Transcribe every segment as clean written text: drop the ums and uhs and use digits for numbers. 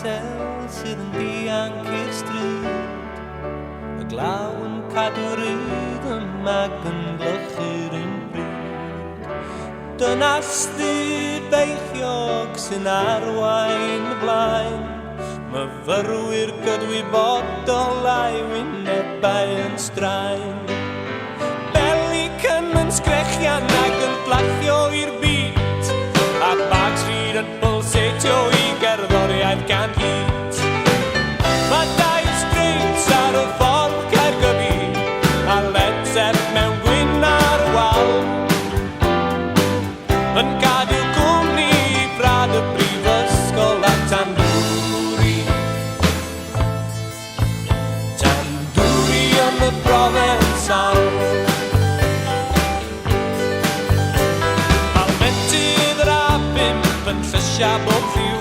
sel sydd yn dianc i'r stryd, y glaw yn cadw rhythm ac yn glychu'r un bryd. Dyna styb beichiog sy'n arwain y blaen, myfyrwyr gydwybodol a'i wynebau yn straen. Belican yn sgrechian ac yn fflachio i'r byd, a bags rhyd yn pulsatio i gerddoriaeth gan hyd. Mae dau streets ar y ffordd Caergybi, a Led Zepp mewn gwyn ar y wal, yn cadw cwmni i brad y brifysgol a Tandwri. Tandwri yn y Provençal. Palmentydd yr A5 yn llysia bob lliw,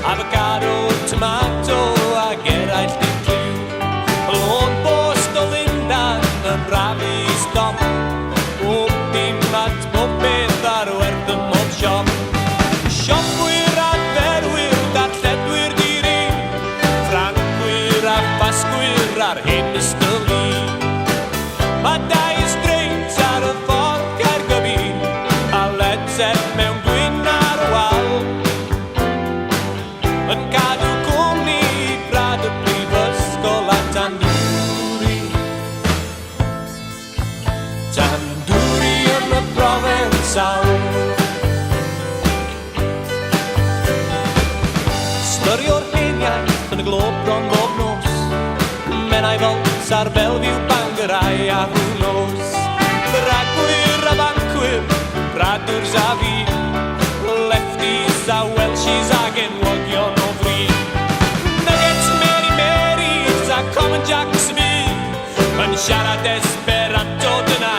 avocado, tomato ac eraill dim lliw. Lôn bost o Lindan yn brafu stop, bob dim at bob beth ar werth y mob siop. Siopwyr a ferwyr, darlledwyr di-rin, Ffrancwyr a Basgwyr ar hyn ystoli. Mae dau streets ar y ffordd Caergybi, a Led Zepp mewn gwyn ar y wal, yn cadw cwmni i brad y brifysgol a Tandwri. Tandwri yn y Provençal. Styriwr hen iaith yn y glob bron bob nos, Menai Volts ar Belfiw, Bangorau a who knows. Ragwyr a bancwyr, bradwrs a fi, lefties a Welshies ag enwogion o fryd. Nuggets, Mary Marys a Common Jacks y byd, yn siarad Esperanto dyna